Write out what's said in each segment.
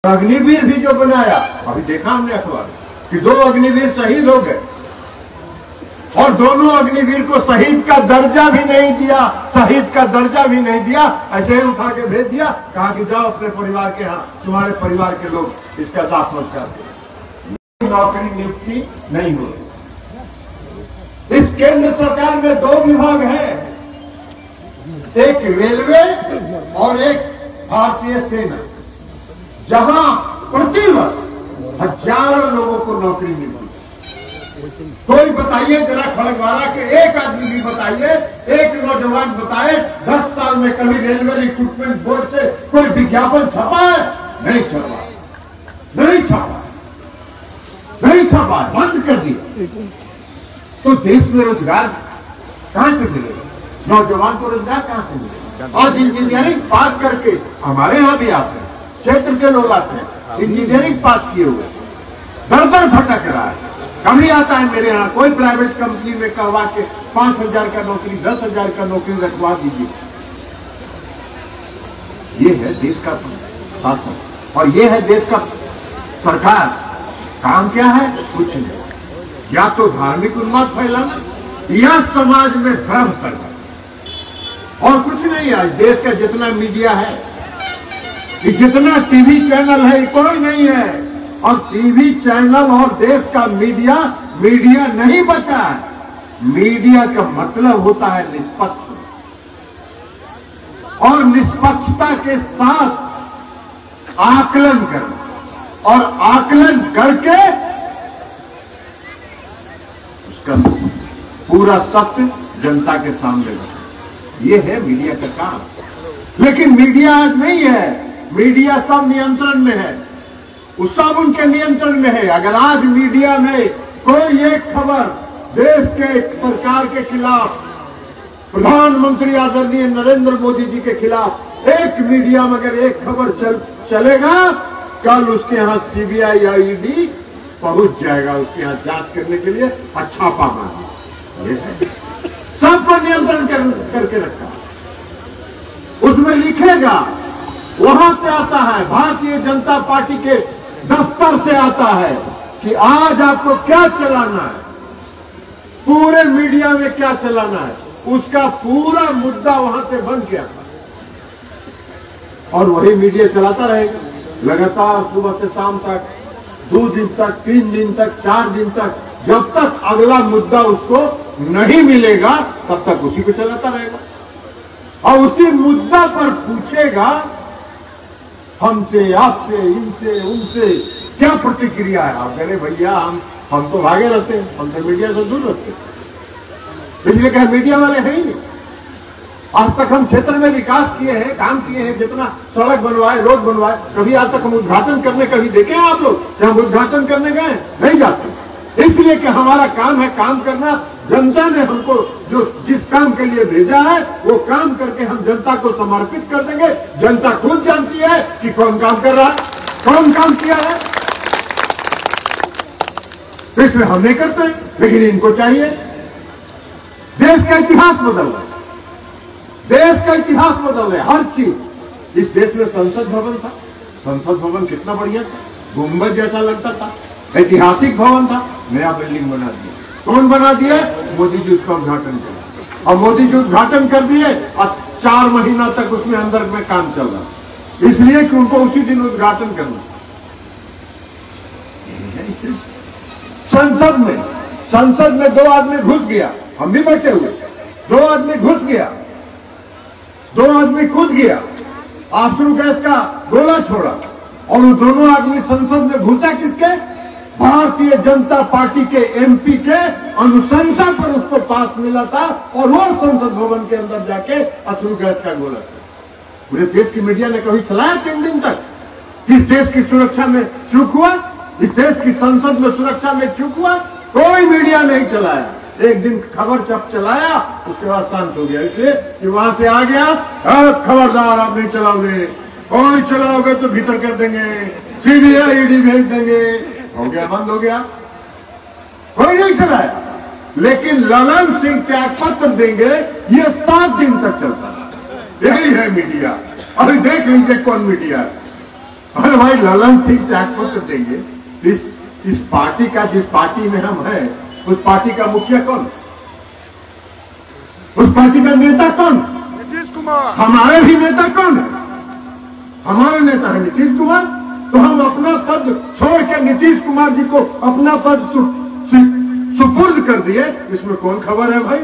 अग्निवीर भी जो बनाया, अभी देखा हमने अखबार कि 2 अग्निवीर शहीद हो गए और दोनों अग्निवीर को शहीद का दर्जा भी नहीं दिया, शहीद का दर्जा भी नहीं दिया, ऐसे ही उठा के भेज दिया, कहा कि जाओ अपने परिवार के यहाँ, तुम्हारे परिवार के लोग इसका दाह संस्कार करें। नौकरी नियुक्ति नहीं हुई। इस केंद्र सरकार में 2 विभाग हैं, एक रेलवे और एक भारतीय सेना, जहां प्रतिवर्ष हजारों लोगों को नौकरी मिलती है। कोई बताइए जरा, खड़गवारा के एक आदमी भी बताइए, एक नौजवान बताए 10 साल में कभी रेलवे रिक्रूटमेंट बोर्ड से कोई विज्ञापन छपा है? नहीं छपा, नहीं छपा, नहीं छपा, बंद कर दिया। तो देश में रोजगार कहां से मिलेगा? नौजवान को रोजगार कहां से मिलेगा? और इंजीनियरिंग पास करके हमारे यहां भी आते हैं, क्षेत्र के लोग आते हैं, इंजीनियरिंग पास किए हुए, दर भटक रहा है। कभी आता है मेरे यहाँ कोई प्राइवेट कंपनी में करवा के 5,000 का नौकरी, 10,000 का नौकरी रखवा दीजिए। ये है देश का शासन और ये है देश का सरकार। काम क्या है? कुछ नहीं, या तो धार्मिक उन्माद फैलाना या समाज में भ्रम करना, और कुछ नहीं। आज देश का जितना मीडिया है, जितना टीवी चैनल है, कोई नहीं है। और टीवी चैनल और देश का मीडिया नहीं बचा है। मीडिया का मतलब होता है निष्पक्ष, और निष्पक्षता के साथ आकलन करना, और आकलन करके उसका पूरा सत्य जनता के सामने रखना। यह है मीडिया का काम। लेकिन मीडिया आज नहीं है, मीडिया सब नियंत्रण में है, वो सब उनके नियंत्रण में है। अगर आज मीडिया में कोई एक खबर देश के सरकार के खिलाफ, प्रधानमंत्री आदरणीय नरेंद्र मोदी जी के खिलाफ एक मीडिया में अगर एक खबर चलेगा, कल उसके यहाँ सीबीआई या ईडी पहुंच जाएगा उसके यहाँ जांच करने के लिए, छापा मारेगा। सबको नियंत्रण करके रखा, उसमें लिखेगा, वहां से आता है, भारतीय जनता पार्टी के दफ्तर से आता है कि आज आपको क्या चलाना है, पूरे मीडिया में क्या चलाना है, उसका पूरा मुद्दा वहां से बन गया और वही मीडिया चलाता रहेगा लगातार, सुबह से शाम तक, 2 दिन तक, 3 दिन तक, 4 दिन तक, जब तक अगला मुद्दा उसको नहीं मिलेगा तब तक उसी को चलाता रहेगा। और उसी मुद्दा पर पूछेगा हमसे, आपसे, इनसे, उनसे क्या प्रतिक्रिया है। आप कह रहे भैया हम तो भागे रहते हैं, हम तो मीडिया से दूर रहते हैं। इसलिए क्या मीडिया वाले हैं ही नहीं। आज तक हम क्षेत्र में विकास किए हैं, काम किए हैं, जितना सड़क बनवाए, रोड बनवाए, कभी आज तक हम उद्घाटन करने कभी देखे हैं आप लोग? क्या हम उद्घाटन करने गए? नहीं जाते, इसलिए कि हमारा काम है काम करना। जनता ने हमको जो जिस काम के लिए भेजा है वो काम करके हम जनता को समर्पित कर देंगे। जनता खुद जानती है कि कौन काम कर रहा है, कौन काम किया है, तो इसमें हम नहीं करते, लेकिन इनको चाहिए। देश का इतिहास बदल रहा है, देश का इतिहास बदल रहा है, हर चीज। इस देश में संसद भवन था, संसद भवन कितना बढ़िया था, गुंबद जैसा लगता था, ऐतिहासिक भवन था, नया बिल्डिंग बना दिया। कौन बना दिया? मोदी जी उसका उद्घाटन किया, और मोदी जी उद्घाटन कर दिए और 4 महीना तक उसमें अंदर में काम चल रहा, इसलिए कि उनको उसी दिन उद्घाटन करना। संसद में 2 आदमी घुस गया, हम भी बैठे हुए, 2 आदमी घुस गया, 2 आदमी कूद गया, आंसू गैस का गोला छोड़ा, और वो दोनों आदमी संसद में घुसा किसके? भारतीय जनता पार्टी के एमपी के अनुशंसा पर उसको पास मिला था, और वो संसद भवन के अंदर जाके अश्रु गैस का गोला था। पूरे देश की मीडिया ने कभी चलाया 3 दिन तक? इस देश की सुरक्षा में चूक हुआ? इस देश की संसद में सुरक्षा में चूक हुआ? कोई मीडिया नहीं चलाया। एक दिन खबर जब चलाया उसके बाद शांत हो गया, इसलिए कि वहां से आ गया, खबरदार आप नहीं चलाओगे, कोई चलाओगे तो भीतर कर देंगे, सीबीआई ईडी भेज देंगे। हो गया, बंद हो गया, कोई नहीं चलाया। लेकिन ललन सिंह त्याग पत्र देंगे, ये 7 दिन तक चलता है। यही है मीडिया। अभी देख लीजिए कौन मीडिया है। अरे भाई ललन सिंह त्यागपत्र देंगे। इस पार्टी का, जिस पार्टी में हम हैं, उस पार्टी का मुखिया कौन? उस पार्टी का नेता कौन? नीतीश कुमार। हमारे भी नेता कौन है? हमारे नेता है नीतीश कुमार। तो हम अपना पद छोड़ के नीतीश कुमार जी को अपना पद सुपुर्द कर दिए। इसमें कौन खबर है भाई?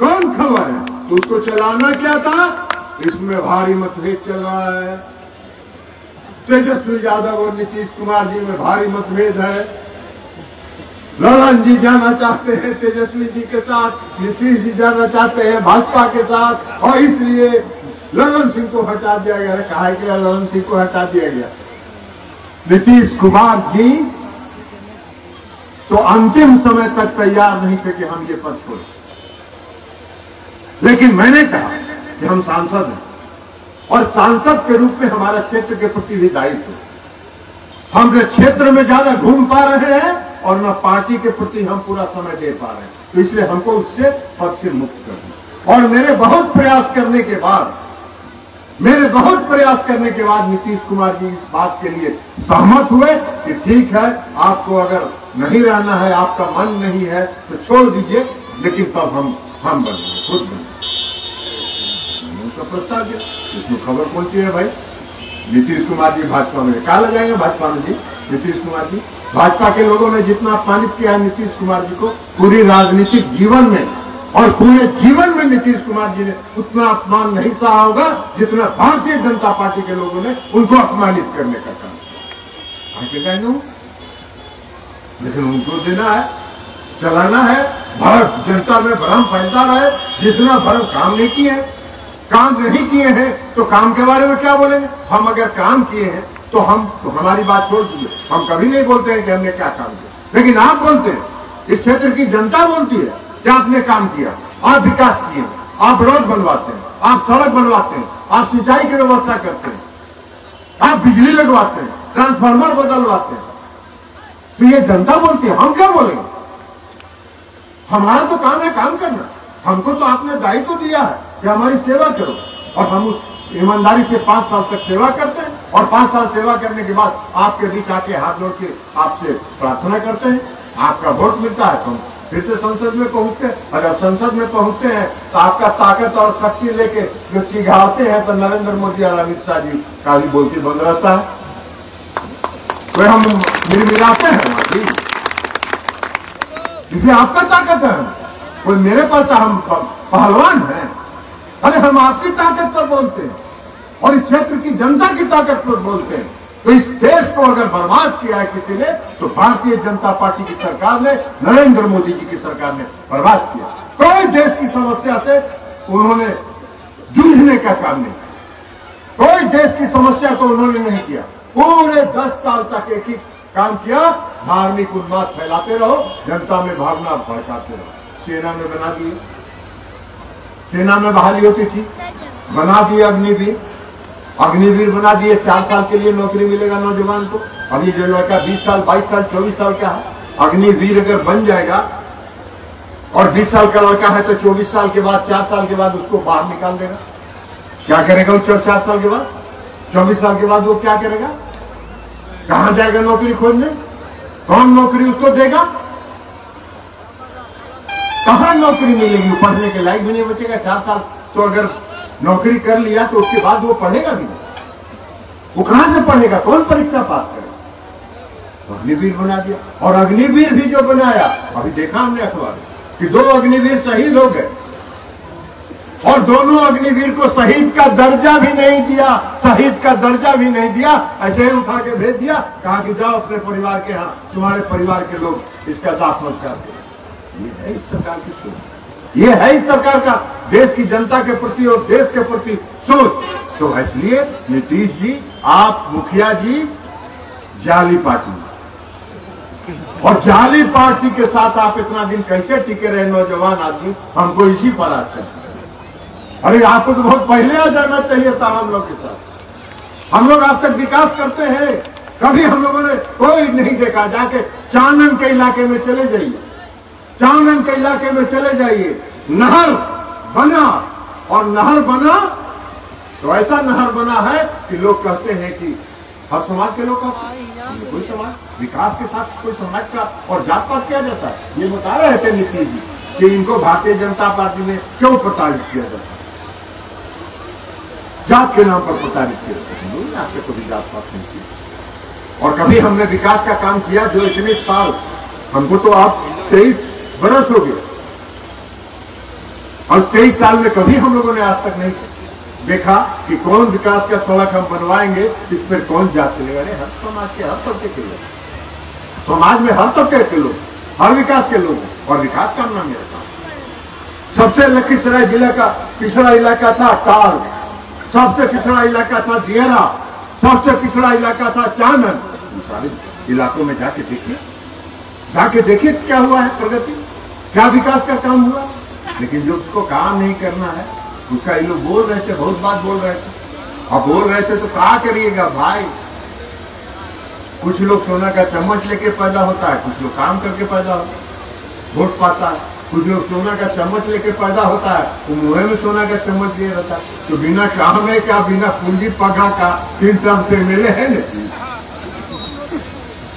कौन खबर है? तो उसको चलाना क्या था? इसमें भारी मतभेद चल रहा है। तेजस्वी यादव और नीतीश कुमार जी में भारी मतभेद है। ललन जी जाना चाहते हैं तेजस्वी जी के साथ, नीतीश जी जाना चाहते हैं भाजपा के साथ, और इसलिए ललन सिंह को हटा दिया गया। कहा है कि ललन सिंह को हटा दिया गया। नीतीश कुमार जी तो अंतिम समय तक तैयार नहीं थे कि हम ये पद छोड़ें, लेकिन मैंने कहा कि हम सांसद हैं और सांसद के रूप में हमारा क्षेत्र के प्रति भी दायित्व है। हम क्षेत्र में ज्यादा घूम पा रहे हैं और न पार्टी के प्रति हम पूरा समय दे पा रहे हैं, तो इसलिए हमको उससे पद से मुक्त करना। और मेरे बहुत प्रयास करने के बाद नीतीश कुमार जी इस बात के लिए सहमत हुए कि ठीक है, आपको अगर नहीं रहना है, आपका मन नहीं है तो छोड़ दीजिए, लेकिन तब हम बनेंगे, खुद बनेंगे। उनका प्रस्ताव दिया। इसमें खबर पहुंची है भाई, नीतीश कुमार जी भाजपा में। कहा लग जाएंगे भाजपा में जी नीतीश कुमार जी? भाजपा के लोगों ने जितना अपमानित किया है नीतीश कुमार जी को पूरी राजनीतिक जीवन में और पूरे जीवन में नीतीश कुमार जी ने उतना अपमान नहीं सहा होगा जितना भारतीय जनता पार्टी के लोगों ने उनको अपमानित करने का काम किया। आगे जाएंगे, लेकिन उनको देना है, चलाना है। भारत जनता में भ्रम फैलता रहे। जितना भ्रम काम नहीं किए, काम नहीं किए हैं तो काम के बारे में क्या बोलेंगे? हम अगर काम किए हैं तो हमारी बात छोड़ दीजिए। हम कभी नहीं बोलते हैं कि हमने क्या काम किया, लेकिन आप बोलते हैं, इस क्षेत्र की जनता बोलती है कि आपने काम किया, आप विकास किए, आप रोड बनवाते हैं, आप सड़क बनवाते हैं, आप सिंचाई की व्यवस्था करते हैं, आप बिजली लगवाते हैं, ट्रांसफार्मर बदलवाते हैं। तो ये जनता बोलती है, हम क्या बोलेंगे? हमारा तो काम है काम करना। हमको तो आपने दायित्व दिया है कि हमारी सेवा करो, और हम उस ईमानदारी से 5 साल तक सेवा करते हैं, और 5 साल सेवा करने के बाद आपके बीच आके हाथ जोड़ के आपसे प्रार्थना करते हैं। आपका वोट मिलता है तो हम फिर से संसद में पहुंचते हैं, और जब संसद में पहुंचते हैं तो आपका ताकत और शक्ति लेके जो चिढ़ाते हैं, तो नरेंद्र मोदी और अमित शाह जी का भी बोलती बंद रहता है। तो हम मिलाते हैं, इसलिए आपका ताकत है, कोई मेरे पास हम पहलवान हैं। अरे हम आपकी ताकत पर बोलते हैं और इस क्षेत्र की जनता की ताकत पर बोलते हैं। तो इस देश को अगर बर्बाद किया है किसी ने, तो भारतीय जनता पार्टी की सरकार ने, नरेंद्र मोदी जी की सरकार ने बर्बाद किया। कोई देश की समस्या से उन्होंने जूझने का काम नहीं किया, कोई देश की समस्या को उन्होंने नहीं किया। पूरे 10 साल तक एक ही काम किया, धार्मिक उन्माद फैलाते रहो, जनता में भावना भड़काते रहो। सेना में बना दिए, सेना में बहाली होती थी, बना दिए अग्निवीर बना दिए। 4 साल के लिए नौकरी मिलेगा नौजवान को। अभी जो लड़का 20 साल 22 साल 24 साल का है, अग्निवीर अगर बन जाएगा और 20 साल का लड़का है तो 24 साल के बाद 4 साल के बाद उसको बाहर निकाल देगा। क्या करेगा वो 4 साल के बाद? 24 साल के बाद वो क्या करेगा? कहां जाएगा नौकरी खोजने? कौन नौकरी उसको देगा? कहां नौकरी मिलेगी? पढ़ने के लायक भी नहीं बचेगा। 4 साल तो अगर नौकरी कर लिया तो उसके बाद वो पढ़ेगा भी नहीं। वो कहां से पढ़ेगा? कौन परीक्षा पास करेगा? अग्निवीर बना दिया। और अग्निवीर भी जो बनाया, अभी देखा हमने अखबार कि 2 अग्निवीर शहीद हो गए, और दोनों अग्निवीर को शहीद का दर्जा भी नहीं दिया, शहीद का दर्जा भी नहीं दिया। ऐसे ही उठा के भेज दिया, कहा कि जाओ अपने परिवार के यहाँ, तुम्हारे परिवार के लोग इसका दाह संस्कार करें। ये है इस सरकार की सोच, ये है इस सरकार का देश की जनता के प्रति और देश के प्रति सोच। तो इसलिए नीतीश जी, आप मुखिया जी जाली पार्टी, और जाली पार्टी के साथ आप इतना दिन कैसे टिके रहे नौजवान आदमी, हमको इसी पर आज चलता है। अरे आपको तो बहुत पहले आ जाना चाहिए था हम लोग के साथ। हम लोग आप तक विकास करते हैं, कभी हम लोगों ने कोई नहीं देखा। जाके चानन के इलाके में चले जाइए, चानन के इलाके में चले जाइए, नहर बना, और नहर बना तो ऐसा नहर बना है कि लोग कहते हैं कि हर समाज के लोग का कोई समाज विकास के साथ कोई समाज का और जात पात किया जाता है। ये बता रहे थे नीतीश जी कि इनको भारतीय जनता पार्टी में क्यों प्रताड़ित किया जाता है, जात के नाम पर प्रताड़ित किया जाता है। आपसे कभी जात पात नहीं किया और कभी हमने विकास का काम किया जो इतने साल, हमको तो आप 23 बरस हो गए और 23 साल में कभी हम लोगों ने आज तक नहीं देखा कि कौन विकास का सड़क हम बनवाएंगे, इस पर कौन जात चलेगा। हर समाज के हर तबके के लोग, समाज में हर तबके के लोग, हर विकास के लोग और विकास का नाम मेरा काम। सबसे लखीसराय जिले का पिछड़ा इलाका था टाल, सबसे पिछड़ा इलाका था दियरा, सबसे पिछड़ा इलाका था चानन। सारे इलाकों में जाके देखिए क्या हुआ है, प्रगति क्या विकास का काम हुआ। लेकिन जो उसको काम नहीं करना है उसका ये लोग बोल रहे थे, बहुत बात बोल रहे थे और बोल रहे थे तो क्या करिएगा भाई। कुछ लोग सोना का चम्मच लेके पैदा होता है, कुछ लोग काम करके पैदा होता है, वोट पाता है। कुछ लोग सोना का चम्मच लेके पैदा होता है, वो मुंह में सोना का चम्मच लिए रहता है। तो बिना काम है क्या, बिना पूंजी पगा का 3 टर्म से मिले है नहीं।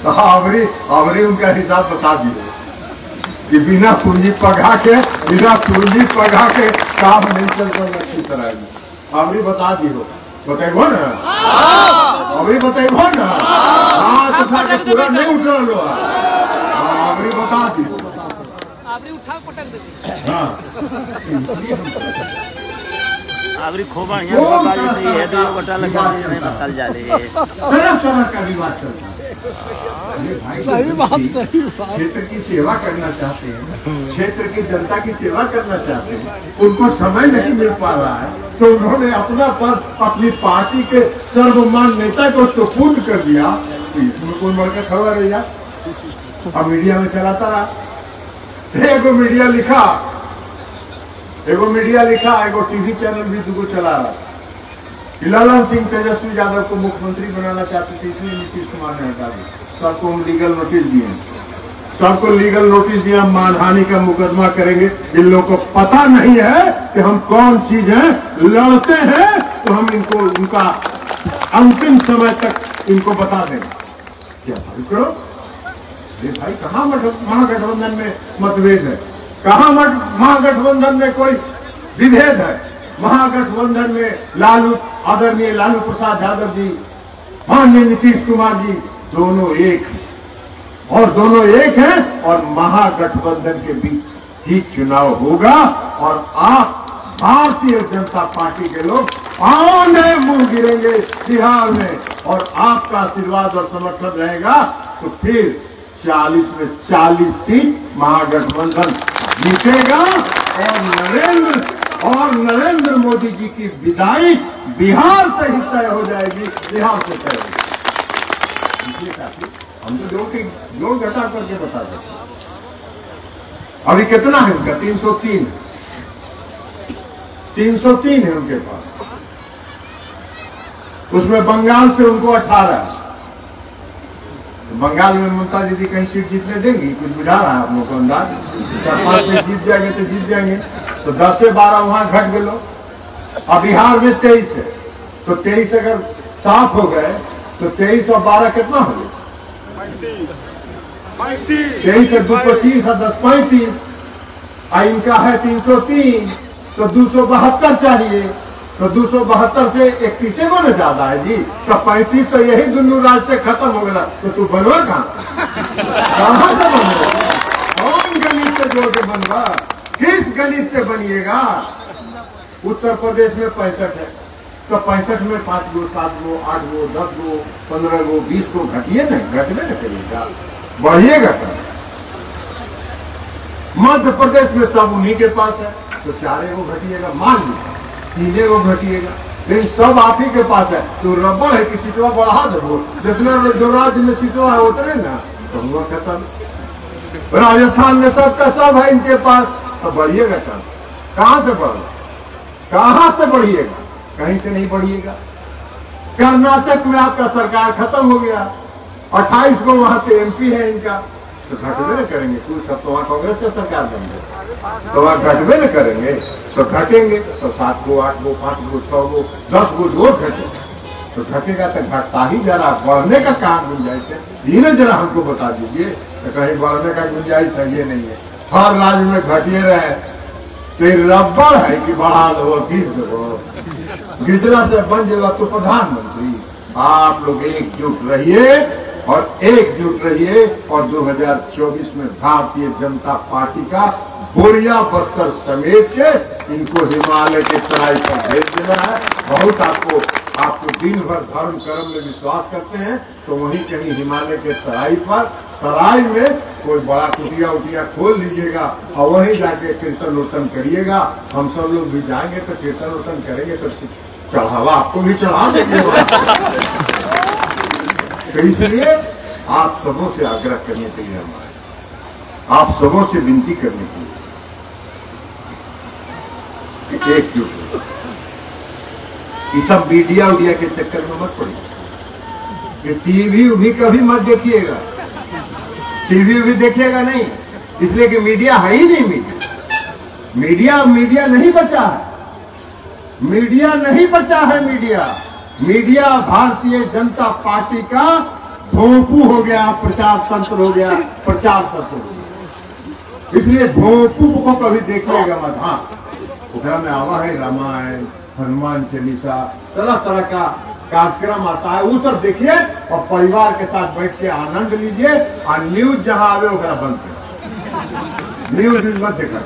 तो आवरी उनका हिसाब बता दिए कि बिना पूंजी पगा के काम नहीं चलता अच्छी तरह। आवरी बता दी हो, बताइबो ना, अभी बताइबो ना। हाँ तो पूरा नहीं उठा लो, आवरी बता दी हो, आवरी उठा पटक देती। हाँ आवरी खूब बढ़िया है, दो बटा लगा नहीं बतल जा रही है। तरह का विवाद चलता है। सही बात। क्षेत्र की सेवा करना चाहते हैं, क्षेत्र की जनता की सेवा करना चाहते हैं, उनको समय नहीं मिल पा रहा है तो उन्होंने अपना पद अपनी पार्टी के सर्वमान नेता को उसको पूर्ण कर दिया। तो इसमें कौन बढ़कर खबर है यार। अब मीडिया में चलाता रहा, एगो मीडिया लिखा, एगो टीवी चैनल भी दुगो चला रहा कि लालन सिंह तेजस्वी यादव को मुख्यमंत्री बनाना चाहते थे, इसलिए नीतीश कुमार ने हटा दिया। सबको हम लीगल नोटिस दिए, सबको लीगल नोटिस दिया, मानहानि का मुकदमा करेंगे। इन लोगों को पता नहीं है कि हम कौन चीज है, लड़ते हैं तो हम इनको उनका अंतिम समय तक इनको बता देंगे। क्या भाई करो, ये भाई कहाँ महागठबंधन में मतभेद है, कहाँ महागठबंधन में कोई विभेद है। महागठबंधन में आदरणीय लालू प्रसाद यादव जी, माननीय नीतीश कुमार जी दोनों एक हैं और दोनों एक हैं और महागठबंधन के बीच ही चुनाव होगा और आप भारतीय जनता पार्टी के लोग आने मुंह गिरेंगे बिहार में और आपका आशीर्वाद और समर्थन रहेगा तो फिर 40 में 40 सीट महागठबंधन जीतेगा और नरेंद्र मोदी जी की विदाई बिहार से ही तय हो जाएगी, बिहार से तय होगी। हम तो जोड़ घटा करके बता देते। अभी कितना है उनका, 303 है उनके पास। उसमें बंगाल से उनको 18 है। बंगाल में ममता दीदी कहीं सीट जीतने देंगी, कुछ बुझा रहा है आप लोगों को अंदाज। 4-5 सीट जीत जाएंगे तो जीत जाएंगे, तो 10 से 12 वहां घट गए लोग। अब बिहार में 23 है, तो 23 अगर साफ हो गए तो 23 और 12 कितना हो गया, 23 से 2 25 और 10 35। इनका है 303 तो 272 चाहिए, तो 272 से 31 को न ज्यादा है जी, तो 35 तो यही दोनों राज्य से खत्म हो गया। तो तू बनवा कहाँ से बनवा, कौन गणित से जोड़ के बनवा, किस गणित से बनिएगा। उत्तर प्रदेश में 65 है, तो 65 में 5 गो 7 गो 8 गो 10 गो 15 गो 20 गो घटिए नहीं, घटने न करिएगा, बढ़िएगा। मध्य प्रदेश में सब उन्हीं के पास है, तो 4 गो घटिएगा, मान लीजिए 3 गो घटिएगा, लेकिन सब आप ही के पास है। तो रबड़ है कि सीटवा बढ़ा दो, जितना जो राज्य में सीटवा है उतने ना, तो हुआ खत्म। राजस्थान में सबका सब है इनके पास, तो बढ़िएगा कहाँ, कहाँ से बढ़, कहाँ से बढ़िएगा, कहीं से नहीं बढ़िएगा। कर्नाटक में आपका सरकार खत्म हो गया, 28 को वहां से एमपी है इनका, तो घटवे न करेंगे कुछ, सब तो वहां कांग्रेस का सरकार बन गया, तो वहां घटवे न करेंगे, तो घटेंगे तो 7 गो 8 गो 5 गो 6 गो 10 गो जो घटे तो घटेगा तो घटता ही जा रहा, बढ़ने का कहाँ गुंजाइश है, इन्हें जरा हमको बता दीजिए। तो कहीं बढ़ने का गुंजाइश है ये नहीं है, हर राज्य में घटिए रहे। तो ये रबड़ है कि बढ़ा दो घिस दो, घिसला से बन जाएगा तो प्रधानमंत्री। आप लोग एकजुट रहिए और एकजुट रहिए और 2024 में भारतीय जनता पार्टी का बोरिया बस्तर समेट के इनको हिमालय के तराई पर भेज देना है। बहुत आपको दिन भर धर्म कर्म में विश्वास करते हैं तो वहीं कहीं हिमालय के तराई में कोई बड़ा कुटिया उटिया खोल लीजिएगा और वहीं जाके कीर्तन उर्तन करिएगा। हम सब लोग भी जाएंगे तो कीर्तन उर्तन करेंगे तो चढ़ावा आपको भी चढ़ा देंगे। तो इसलिए आप सबों से आग्रह करने के लिए हमारे, आप सबों से विनती करने के लिए एकजुट, ये सब मीडिया उडिया के चक्कर में मत पड़िए। ये टीवी भी कभी मत देखिएगा, टीवी भी देखिएगा नहीं, इसलिए कि मीडिया है ही नहीं। मीडिया नहीं बचा है, मीडिया नहीं बचा है। मीडिया भारतीय जनता पार्टी का भोंपू हो गया, प्रचार तंत्र हो गया, प्रचार तंत्र हो गया। इसलिए भोंपू को कभी देखिएगा मत। हाँ, उधर में आवा है रामायण, हनुमान चालीसा, तरह तरह का कार्यक्रम आता है, वो सब देखिए और परिवार के साथ बैठ के आनंद लीजिए। और न्यूज जहां आवे वगैरह बंद कर, न्यूज मत देखा,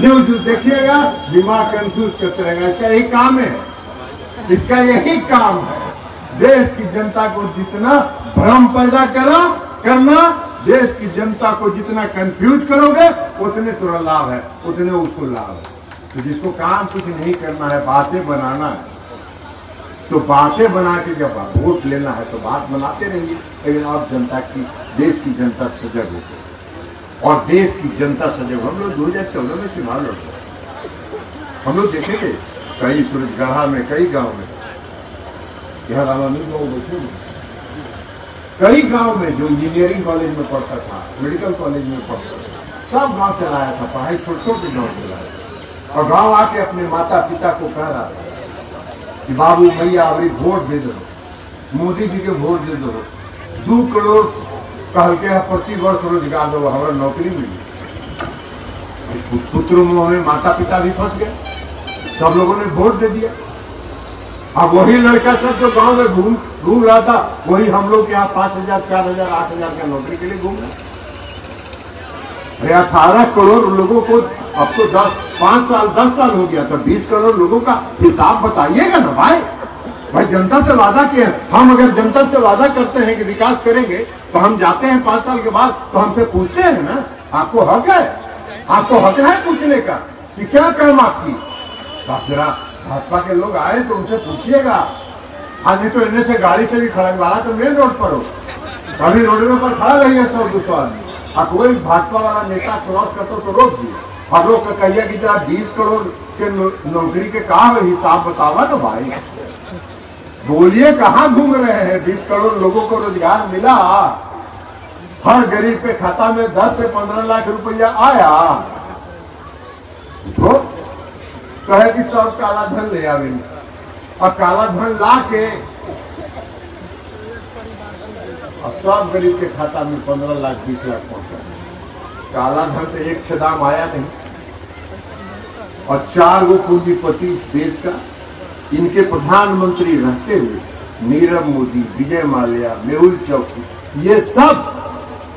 न्यूज देखिएगा दिमाग कंफ्यूज करते रहेगा। इसका यही काम है, इसका यही काम है, देश की जनता को जितना भ्रम पैदा करना, देश की जनता को जितना कंफ्यूज करोगे उतने तुरंत लाभ है, उतने उसको लाभ है। तो जिसको काम कुछ नहीं करना है, बातें बनाना है, तो बातें बना के जब वोट लेना है तो बात बनाते रहिए। लेकिन अब जनता की, देश की जनता सजग हो गई और देश की जनता सजग। हम लोग 2014 में चुनाव लड़ते, हम लोग देखेंगे कई सूरजगढ़ा में, कई गांव में, यहाँ रामानंद लोग बैठे, कई गांव में जो इंजीनियरिंग कॉलेज में पढ़ता था, मेडिकल कॉलेज में पढ़ता था, सब गांव चलाया था, पढ़ाई छोटे गांव चलाया था। और गांव आके अपने माता पिता को कह रहा था कि बाबू भैया अभी वोट दे दो, मोदी जी के वोट दे दो, 2 करोड़ कहल के प्रति वर्ष रोजगार दो, हमारा नौकरी मिली। पुत्र मोह में माता पिता भी फंस गए, सब लोगों ने वोट दे दिया। अब वही लड़का सब जो गांव में घूम रहा था, वही हम लोग यहाँ 5,000, 4,000, 8,000 का नौकरी के लिए घूम रहे। 18 करोड़ लोगों को अब तो 10 साल हो गया, तो 20 करोड़ लोगों का हिसाब बताइएगा ना भाई जनता से वादा किया। हम अगर जनता से वादा करते हैं कि विकास करेंगे तो हम जाते हैं 5 साल के बाद तो हमसे पूछते हैं ना, आपको हक है, आपको हक है पूछने का कि क्या काम आपकी। आप जरा भाजपा के लोग आए तो उनसे पूछिएगा। आज तो इन्हें से गाड़ी से भी खड़ा वाला तो मेन रोड पर हो, कभी रोड पर खड़ा रहिए 100-200 आदमी, और कोई भाजपा वाला नेता क्रॉस करता तो रोक दिए और लोग का कहिए कि जरा 20 करोड़ के नौकरी के कहा हिसाब बतावा तो भाई बोलिए कहाँ घूम रहे हैं। 20 करोड़ लोगों को रोजगार मिला, हर गरीब के खाता में 10 से 15 लाख रुपया आया। तो कहे कि सब काला धन ले आवे और काला धन ला के और सब गरीब के खाता में 15 लाख 20 लाख पहुंचा। काला धन तो एक छदाम आया नहीं और 4 गो पूंजीपति देश का, इनके प्रधानमंत्री रहते हुए नीरव मोदी, विजय माल्या, मेहुल चौकसी, ये सब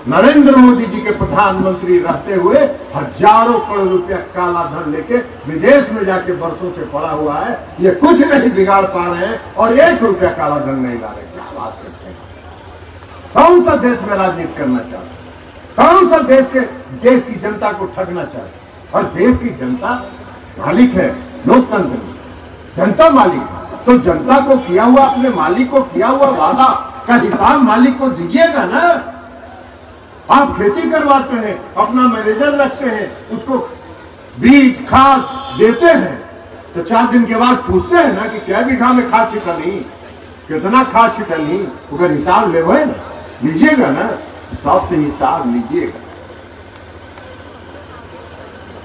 नरेंद्र मोदी जी के प्रधानमंत्री रहते हुए हजारों करोड़ रुपया काला धन लेके विदेश में जाके वर्षों से पड़ा हुआ है। ये कुछ नहीं बिगाड़ पा रहे हैं और 1 रुपया काला धन नहीं ला रहे। क्या बात करते हैं? कौन सा देश में राजनीति करना चाहते, कौन सा देश की जनता को ठगना चाहते? और देश की जनता मालिक है, लोकतंत्र में जनता मालिक है, तो जनता को किया हुआ, अपने मालिक को किया हुआ वादा का हिसाब मालिक को दीजिएगा ना। आप खेती करवाते हैं, अपना मैनेजर रखते हैं, उसको बीज खाद देते हैं, तो 4 दिन के बाद पूछते हैं ना कि क्या बीघा में खाद छिटली, कितना खाद छिटली, अगर हिसाब ले ना लीजिएगा ना, सबसे हिसाब लीजिएगा।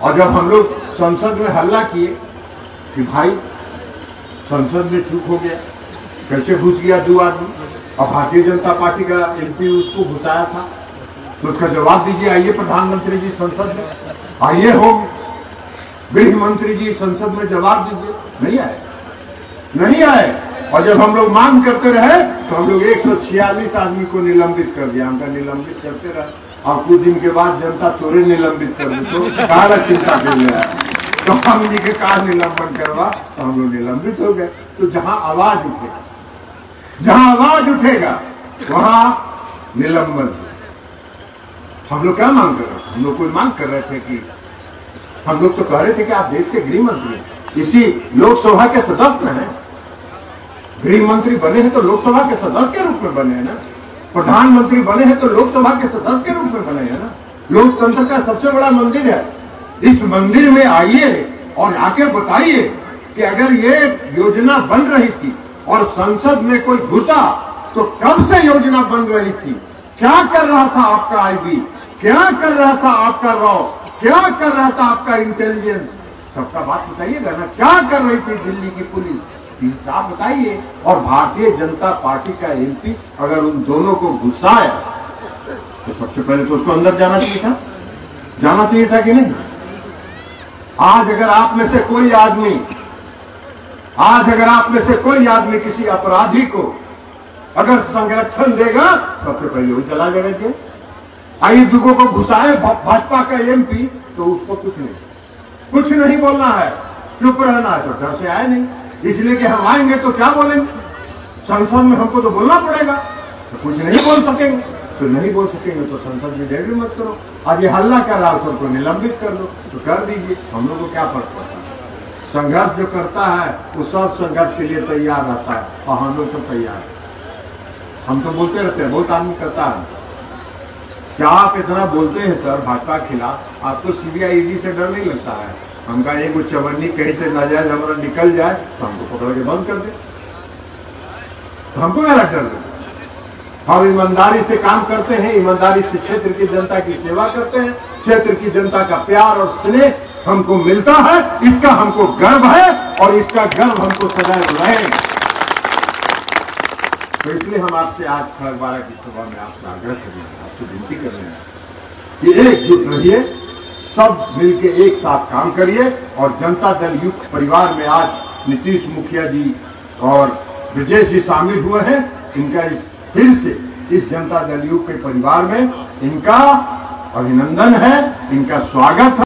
और जब हम लोग संसद में हल्ला किए कि भाई संसद में चूक हो गया, कैसे घुस गया 2 आदमी, और भारतीय जनता पार्टी का एमपी उसको घुसाया था, तो उसका जवाब दीजिए। आइए प्रधानमंत्री जी संसद में, आइए हो गृह मंत्री जी संसद में जवाब दीजिए। नहीं आए, नहीं आए। और जब हम लोग मांग करते रहे तो हम लोग 146 आदमी को निलंबित कर दिया। हमका निलंबित करते रहे, और कुछ दिन के बाद जनता तोरे निलंबित कर दी, तो सारा चिंता कर लिया तो हम जी के कार निलंबन करवा, तो हम लोग निलंबित हो गए। तो जहां आवाज उठेगा, जहां आवाज उठेगा वहां निलंबन। हम लोग क्या मांग कर रहे थे? हम लोग कोई मांग कर रहे थे कि हम लोग तो कह रहे थे कि आप देश के गृह मंत्री हैं, इसी लोकसभा के सदस्य हैं। गृह मंत्री बने हैं तो लोकसभा के सदस्य के रूप में बने हैं ना, प्रधानमंत्री बने हैं तो लोकसभा के सदस्य के रूप में बने हैं ना। लोकतंत्र का सबसे बड़ा मंदिर है, इस मंदिर में आइए और आके बताइए कि अगर ये योजना बन रही थी और संसद में कोई घुसा तो कब से योजना बन रही थी, क्या कर रहा था आपका आईबी, क्या कर रहा था आपका रॉ, क्या कर रहा था आपका इंटेलिजेंस, सबका बात बताइएगा ना। क्या कर रही थी दिल्ली की पुलिस, साफ बताइए। और भारतीय जनता पार्टी का एमपी अगर उन दोनों को घुसाया तो सबसे पहले तो उसको अंदर जाना चाहिए था, जाना चाहिए था कि नहीं। आज अगर आप में से कोई आदमी, आज अगर आप में से कोई आदमी किसी अपराधी को अगर संरक्षण देगा, सबसे पहले वो चला जाएगा जेल। आइए दुगो को घुसाए भाजपा का एमपी, तो उसको कुछ नहीं बोलना है, चुप रहना है। तो डर से आए नहीं, इसलिए कि हम आएंगे तो क्या बोलेंगे, संसद में हमको तो बोलना पड़ेगा, तो कुछ नहीं बोल सकेंगे। तो नहीं बोल सकेंगे तो संसद में डेब्यू मत करो। आज ये हल्ला कर रहा है, सबको निलंबित कर दो, तो कर दीजिए, हम लोग को क्या फर्क पड़ता है। संघर्ष जो करता है वो सब संघर्ष के लिए तैयार रहता है, और हम लोग तो तैयार है। हम तो बोलते रहते हैं, बहुत आदमी करता है। क्या आप इतना बोलते हैं सर भाजपा के खिलाफ, आपको सीबीआई ईडी से डर नहीं लगता है? हमका एक चवन्नी कहीं से नाजायज हमारा निकल जाए तो हमको पकड़ के बंद कर दे, तो हमको क्या डर लगे। हम ईमानदारी से काम करते हैं, ईमानदारी से क्षेत्र की जनता की सेवा करते हैं, क्षेत्र की जनता का प्यार और स्नेह हमको मिलता है, इसका हमको गर्व है, और इसका गर्व हमको सदैव रहेगा। तो इसलिए हम आपसे आज 12:30 की सभा में आपसे आग्रह कर रहे हैं, आपसे विनती कर रहे हैं कि एकजुट रहिए, सब मिलके एक साथ काम करिए। और जनता दल युक्त परिवार में आज नीतीश मुखिया जी और ब्रजेश जी शामिल हुए हैं। इनका फिर से इस जनता दल युक्त के परिवार में इनका अभिनंदन है, इनका स्वागत है।